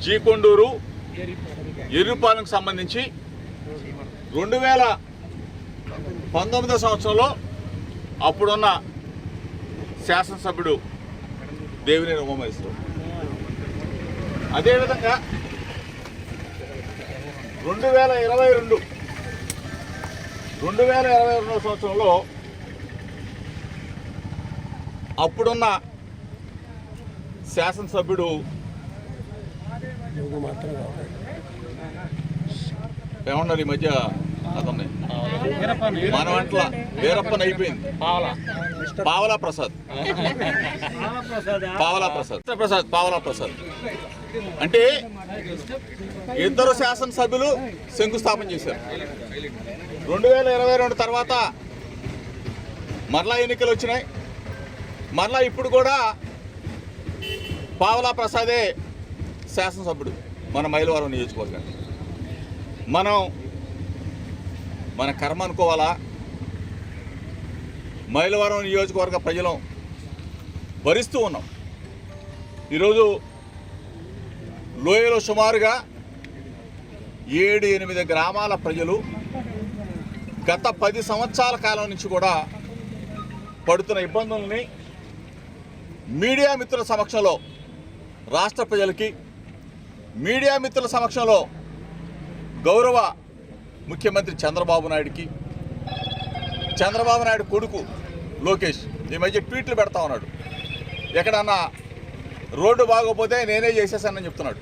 జీకొండూరు ఎర్రుపాలెంకు సంబంధించి 2019 సంవత్సరంలో అప్పుడున్న శాసనసభ్యుడు దేవినేని ఉమామహేశ్వరరావు, అదేవిధంగా 2022 సంవత్సరంలో అప్పుడున్న శాసనసభ్యుడు ఏమన్నారు ఈ మధ్య అతన్ని మనవంట్ల వీరప్పన్ అయిపోయింది, పావలా ప్రసాద్ అంటే ఇద్దరు శాసనసభ్యులు శంకుస్థాపన చేశారు. 2022 తర్వాత మరలా ఎన్నికలు వచ్చినాయి. మరలా ఇప్పుడు కూడా పావలా ప్రసాదే శాసనసభ్యుడు మన మైలవరం నియోజకవర్గానికి. మన కర్మ అనుకోవాలా? మైలవరం నియోజకవర్గ ప్రజలు భరిస్తూ ఉన్నాం. ఈరోజు లోయలో సుమారుగా 7-8 గ్రామాల ప్రజలు గత 10 సంవత్సరాల కాలం నుంచి కూడా పడుతున్న ఇబ్బందుల్ని మీడియా మిత్రుల సమక్షంలో రాష్ట్ర ప్రజలకి, మీడియా మిత్రుల సమక్షంలో గౌరవ ముఖ్యమంత్రి చంద్రబాబు నాయుడికి, చంద్రబాబు నాయుడు కొడుకు లోకేష్ ఈ మధ్య ట్వీట్లు పెడతా ఉన్నాడు. ఎక్కడన్నా రోడ్డు బాగోపోతే నేనే చేసేసానని చెప్తున్నాడు.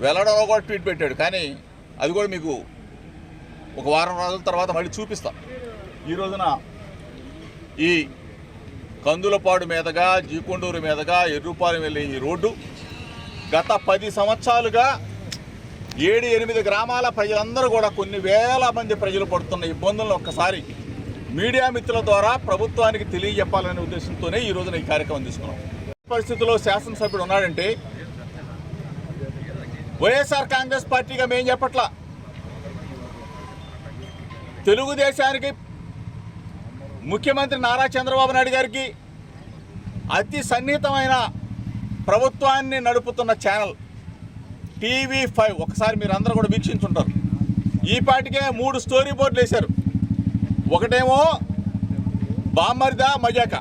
వెళ్ళడంలో కూడా ట్వీట్ పెట్టాడు. కానీ అది కూడా మీకు ఒక వారం రోజుల తర్వాత మళ్ళీ చూపిస్తాం. ఈ రోజున ఈ కందులపాడు మీదుగా జీకొండూరు మీదుగా ఎర్రుపాలెం వెళ్ళే ఈ రోడ్డు గత 10 సంవత్సరాలుగా 7-8 గ్రామాల ప్రజలందరూ కూడా కొన్ని వేల మంది ప్రజలు పడుతున్న ఇబ్బందులను ఒక్కసారి మీడియా మిత్రుల ద్వారా ప్రభుత్వానికి తెలియజెప్పాలనే ఉద్దేశంతోనే ఈ రోజున ఈ కార్యక్రమం తీసుకున్నాం. పరిస్థితుల్లో శాసనసభ్యుడు ఉన్నాడంటే వైఎస్ఆర్ కాంగ్రెస్ పార్టీగా మేం చెప్పట్లా, తెలుగుదేశానికి ముఖ్యమంత్రి నారా చంద్రబాబు నాయుడు గారికి అతి సన్నిహితమైన ప్రభుత్వాన్ని నడుపుతున్న ఛానల్ TV5 ఒకసారి మీరు అందరూ కూడా వీక్షించుంటారు. ఈ పాటికే 3 స్టోరీ బోర్డులు వేశారు. ఒకటేమో బామ్మరిదా మజాకా,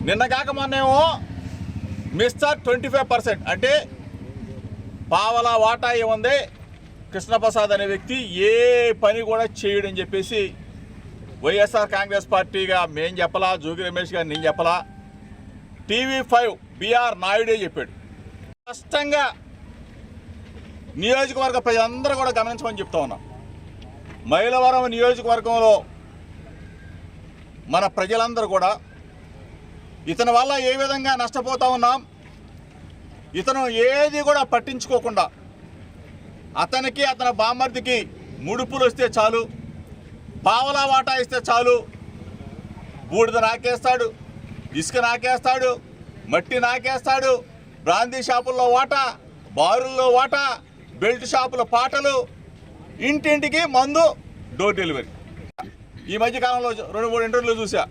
నిన్న కాక మొన్నేమో మిస్టర్ 25%, అంటే పావలా వాటా ఏముంది కృష్ణప్రసాద్ అనే వ్యక్తి ఏ పని కూడా చేయడని చెప్పేసి వైఎస్ఆర్ కాంగ్రెస్ పార్టీగా మేం చెప్పలా, జోగి రమేష్ గారు నేను చెప్పలా, TV5 బిఆర్ నాయుడే చెప్పాడు. స్పష్టంగా నియోజకవర్గ ప్రజలందరూ కూడా గమనించమని చెప్తా ఉన్నాం. మైలవరం నియోజకవర్గంలో మన ప్రజలందరూ కూడా ఇతని వల్ల ఏ విధంగా నష్టపోతూ ఉన్నాం, ఇతను ఏది కూడా పట్టించుకోకుండా అతనికి అతని బామ్మర్దికి ముడుపులు వస్తే చాలు, పావలా వాటా ఇస్తే చాలు, బూడిద నాకేస్తాడు, ఇసుక నాకేస్తాడు, మట్టి నాకేస్తాడు, బ్రాందీ షాపుల్లో వాటా, బారుల్లో వాటా, బెల్ట్ షాపుల పాటలు, ఇంటింటికి మందు, డోర్ డెలివరీ. ఈ మధ్యకాలంలో 2-3 ఇంటర్వ్యూలు చూసా.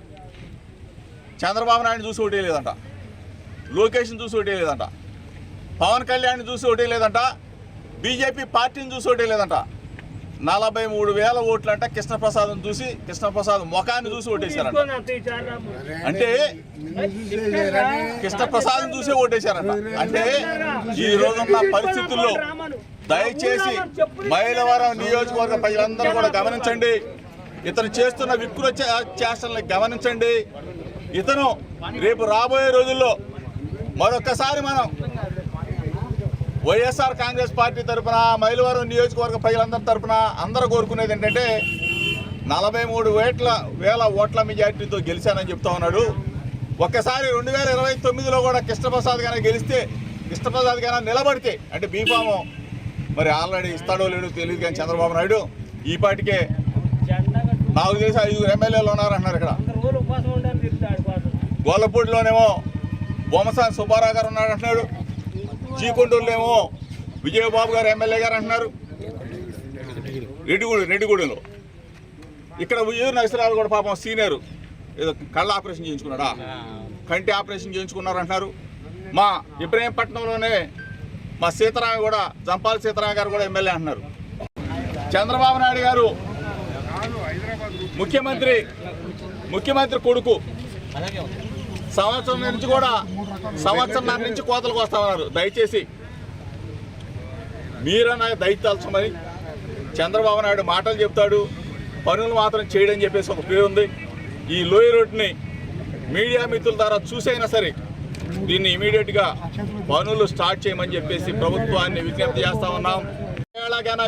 చంద్రబాబు నాయుడు చూసి ఒకటే లేదంట, లోకేష్ని చూసి ఒకటే లేదంట, పవన్ కళ్యాణ్ని చూసి ఒకటే లేదంట, బీజేపీ పార్టీని చూసి ఒకటే లేదంట. 43,000 ఓట్లు అంట కృష్ణప్రసాద్ని చూసి, కృష్ణప్రసాద్ ముఖాన్ని చూసి ఓటేశారంట. అంటే కృష్ణప్రసాద్ని చూసి ఓటేశారంట. అంటే ఈ రోజున్న పరిస్థితుల్లో దయచేసి మైలవరం నియోజకవర్గ ప్రజలందరూ కూడా గమనించండి. ఇతను చేస్తున్న వికృత చేష్టల్ని గమనించండి. ఇతను రేపు రాబోయే రోజుల్లో మరొకసారి మనం వైఎస్ఆర్ కాంగ్రెస్ పార్టీ తరఫున, మైలవరం నియోజకవర్గ ప్రజలందరి తరఫున అందరూ కోరుకునేది ఏంటంటే 43,000 ఓట్ల మెజార్టీతో గెలిచానని చెప్తా ఉన్నాడు. ఒక్కసారి 2029లో కూడా కృష్ణప్రసాద్ గానే గెలిస్తే, కృష్ణప్రసాద్ గానే నిలబడితే, అంటే బీఫాము మరి ఆల్రెడీ ఇస్తాడో లేడో తెలియదు కానీ చంద్రబాబు నాయుడు ఈ పాటికే నాకు తెలిసి 5 ఎమ్మెల్యేలు ఉన్నారంటున్నారు. ఇక్కడ గోళ్ళపూడిలోనేమో బొమ్మసాని సుబ్బారావు గారు ఉన్నాడు అంటున్నాడు, జీకొండూరులో విజయబాబు గారు ఎమ్మెల్యే గారు అంటున్నారు, రెడ్డిగూడెంలో ఇక్కడ ఊరు నగసరాలు కూడా పాపం సీనియర్ ఏదో కళ్ళ ఆపరేషన్ చేయించుకున్నాడా, కంటి ఆపరేషన్ చేయించుకున్నారు అంటున్నారు. మా ఇబ్రహీంపట్నంలోనే మా సీతారామ కూడా జంపాల సీతారామ గారు కూడా ఎమ్మెల్యే అంటున్నారు. చంద్రబాబు నాయుడు గారు ముఖ్యమంత్రి కొడుకు సంవత్సరం నుంచి కోతలకు వస్తామన్నారు. దయచేసి మీరన్నా దయచేల్చమని. చంద్రబాబు నాయుడు మాటలు చెప్తాడు, పనులు మాత్రం చేయడం చెప్పేసి ఒక పేరు ఉంది. ఈ లోయ రోడ్ని మీడియా మిత్రుల ద్వారా చూసైనా సరే దీన్ని ఇమీడియట్గా పనులు స్టార్ట్ చేయమని చెప్పేసి ప్రభుత్వాన్ని విజ్ఞప్తి చేస్తా ఉన్నాం. ఎలాగైనా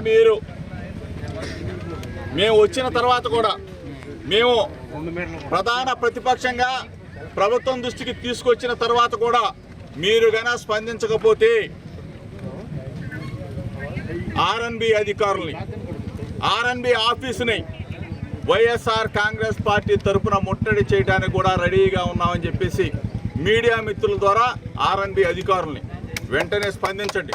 మేము వచ్చిన తర్వాత కూడా మేము ప్రధాన ప్రతిపక్షంగా ప్రభుత్వం దృష్టికి తీసుకొచ్చిన తర్వాత కూడా మీరు గన స్పందించకపోతే ఆర్ఎన్బి అధికారుల్ని, ఆర్ఎన్బి ఆఫీసుని వైఎస్ఆర్ కాంగ్రెస్ పార్టీ తరఫున ముట్టడి చేయడానికి కూడా రెడీగా ఉన్నామని చెప్పేసి మీడియా మిత్రుల ద్వారా ఆర్ఎన్బి అధికారుల్ని వెంటనే స్పందించండి.